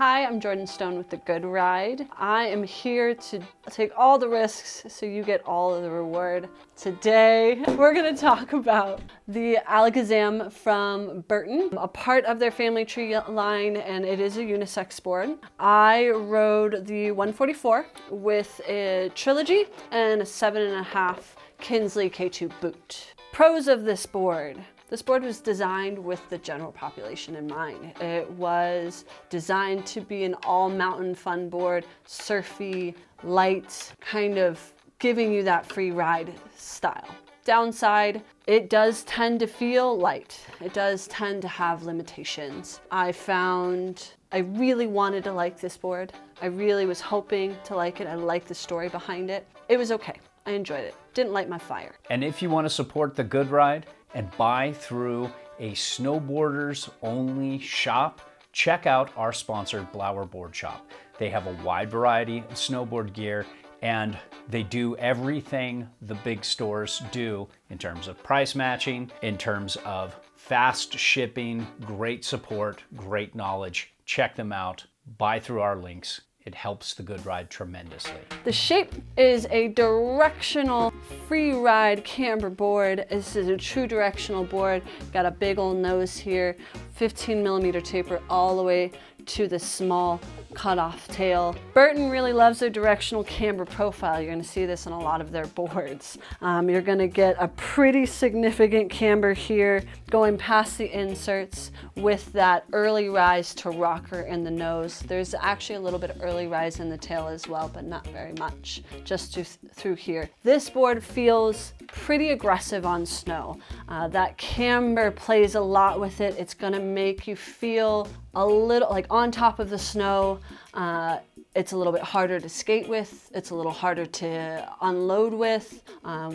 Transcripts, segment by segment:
Hi, I'm Jordan Stone with The Good Ride. I am here to take all the risks so you get all of the reward. Today, we're gonna talk about the Alekesam from Burton, a part of their family tree line, and it is a unisex board. I rode the 144 with a trilogy and a 7.5 Kinsley K2 boot. Pros of this board. This board was designed with the general population in mind. It was designed to be an all mountain fun board, surfy, light, kind of giving you that free ride style. Downside, it does tend to feel light. It does tend to have limitations. I really wanted to like this board. I really was hoping to like it. I liked the story behind it. It was okay. I enjoyed it. Didn't light my fire. And if you want to support The Good Ride and buy through a snowboarders only shop, check out our sponsor, Blower Board Shop. They have a wide variety of snowboard gear and they do everything the big stores do in terms of price matching, in terms of fast shipping, great support, great knowledge. Check them out, buy through our links. It helps The Good Ride tremendously. The shape is a directional free ride camber board. This is a true directional board. Got a big old nose here, 15mm taper all the way to the small cut-off tail. Burton really loves their directional camber profile. You're gonna see this on a lot of their boards. You're gonna get a pretty significant camber here going past the inserts with that early rise to rocker in the nose. There's actually a little bit of early rise in the tail as well, but not very much, just through here. This board feels pretty aggressive on snow. That camber plays a lot with it. It's gonna make you feel a little like on top of the snow. It's a little bit harder to skate with. It's a little harder to unload with.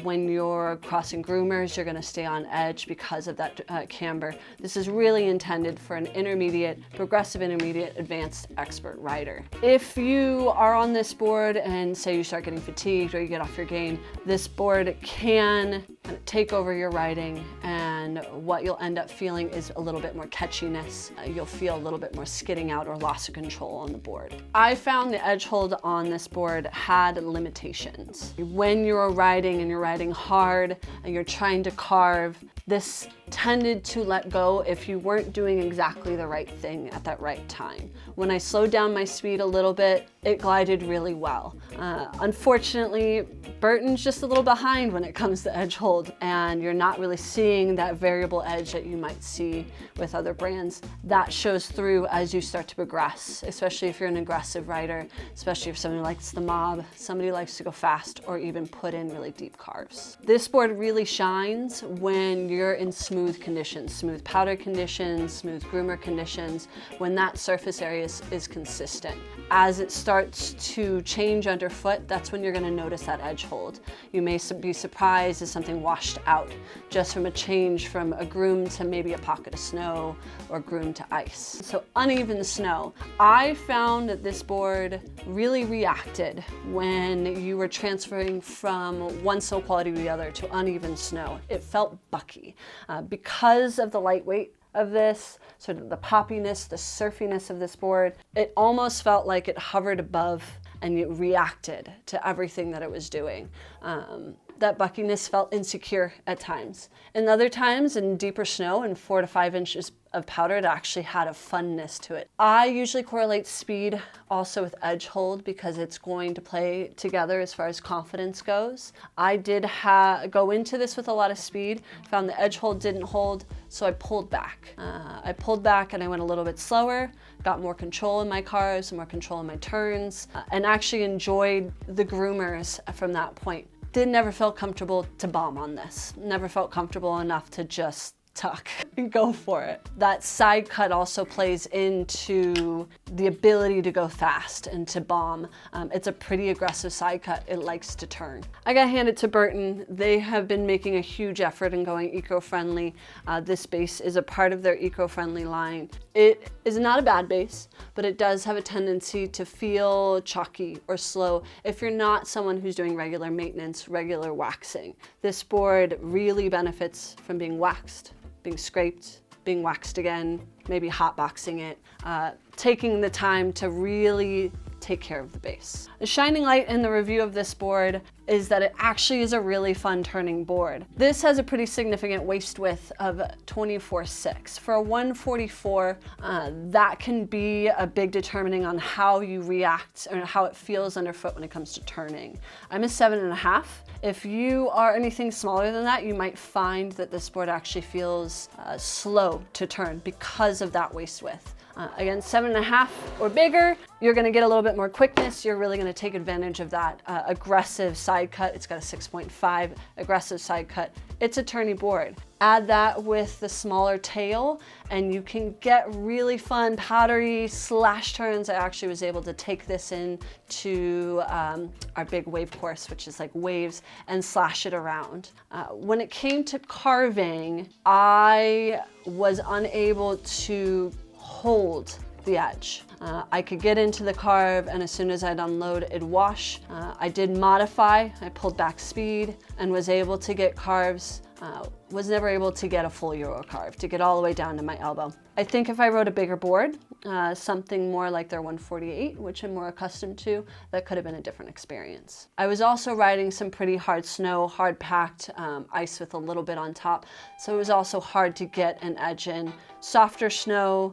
When you're crossing groomers, you're gonna stay on edge because of that camber. This is really intended for an intermediate, progressive intermediate, advanced expert rider. If you are on this board and say you start getting fatigued or you get off your game, this board can take over your riding, and what you'll end up feeling is a little bit more catchiness. You'll feel a little bit more skidding out or loss of control on the board. I found the edge hold on this board had limitations. When you're riding and you're riding hard and you're trying to carve, this tended to let go if you weren't doing exactly the right thing at that right time. When I slowed down my speed a little bit, it glided really well. Unfortunately, Burton's just a little behind when it comes to edge hold, and you're not really seeing that variable edge that you might see with other brands. That shows through as you start to progress, especially if you're an aggressive rider, especially if somebody likes the mob, somebody likes to go fast, or even put in really deep carves. This board really shines when you're in smooth conditions, smooth powder conditions, smooth groomer conditions, when that surface area is consistent. As it starts to change underfoot, that's when you're gonna notice that edge hold. You may be surprised as something washed out just from a change from a groom to maybe a pocket of snow or groom to ice. So uneven snow. I found that this board really reacted when you were transferring from one snow quality to the other to uneven snow. It felt bucky. Because of the lightweight of this, sort of the poppiness, the surfiness of this board, it almost felt like it hovered above and it reacted to everything that it was doing. That buckiness felt insecure at times. And other times in deeper snow and 4 to 5 inches of powder, it actually had a funness to it. I usually correlate speed also with edge hold because it's going to play together as far as confidence goes. I did go into this with a lot of speed, found the edge hold didn't hold, so I pulled back. And I went a little bit slower, got more control in my cars, more control in my turns, and actually enjoyed the groomers from that point. Never felt comfortable to bomb on this. Never felt comfortable enough to just tuck and go for it. That side cut also plays into the ability to go fast and to bomb. It's a pretty aggressive side cut. It likes to turn. I gotta hand it to Burton. They have been making a huge effort in going eco-friendly. This base is a part of their eco-friendly line. It is not a bad base, but it does have a tendency to feel chalky or slow if you're not someone who's doing regular maintenance, regular waxing. This board really benefits from being waxed, being scraped, being waxed again, maybe hotboxing it, taking the time to really take care of the base. The shining light in the review of this board is that it actually is a really fun turning board. This has a pretty significant waist width of 24/6. For a 144, that can be a big determining on how you react or how it feels underfoot when it comes to turning. I'm a 7.5. If you are anything smaller than that, you might find that this board actually feels slow to turn because of that waist width. Again, 7.5 or bigger, you're gonna get a little bit more quickness. You're really gonna take advantage of that aggressive side cut. It's got a 6.5 aggressive side cut. It's a turny board. Add that with the smaller tail and you can get really fun powdery slash turns. I actually was able to take this in to our big wave course, which is like waves, and slash it around. When it came to carving, I was unable to hold the edge. I could get into the carve and as soon as I'd unload, it'd wash. I did modify, I pulled back speed and was able to get carves. Was never able to get a full Euro carve, to get all the way down to my elbow. I think if I rode a bigger board, something more like their 148, which I'm more accustomed to, that could have been a different experience. I was also riding some pretty hard snow, hard packed ice with a little bit on top, so it was also hard to get an edge in. Softer snow,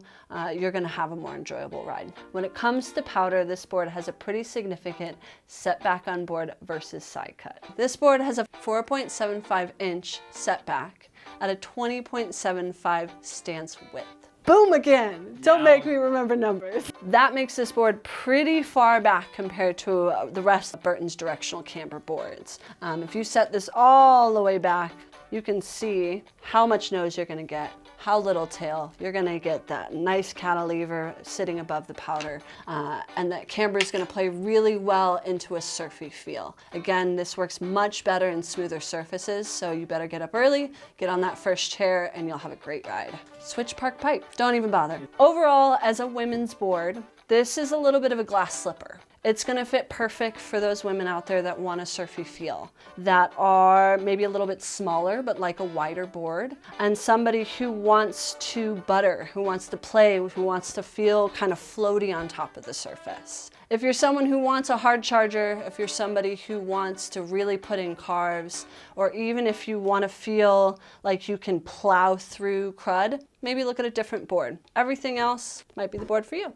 you're gonna have a more enjoyable ride. When it comes to powder, this board has a pretty significant setback on board versus side cut. This board has a 4.75 inch setback at a 20.75 stance width. Boom again! Don't make me remember numbers. That makes this board pretty far back compared to the rest of Burton's directional camber boards. If you set this all the way back, you can see how much nose you're gonna get, how little tail. You're gonna get that nice cantilever sitting above the powder, and that camber is gonna play really well into a surfy feel. Again, this works much better in smoother surfaces, so you better get up early, get on that first chair, and you'll have a great ride. Switch park pipe, don't even bother. Overall, as a women's board, this is a little bit of a glass slipper. It's gonna fit perfect for those women out there that want a surfy feel, that are maybe a little bit smaller, but like a wider board, and somebody who wants to butter, who wants to play, who wants to feel kind of floaty on top of the surface. If you're someone who wants a hard charger, if you're somebody who wants to really put in carves, or even if you want to feel like you can plow through crud, maybe look at a different board. Everything else might be the board for you.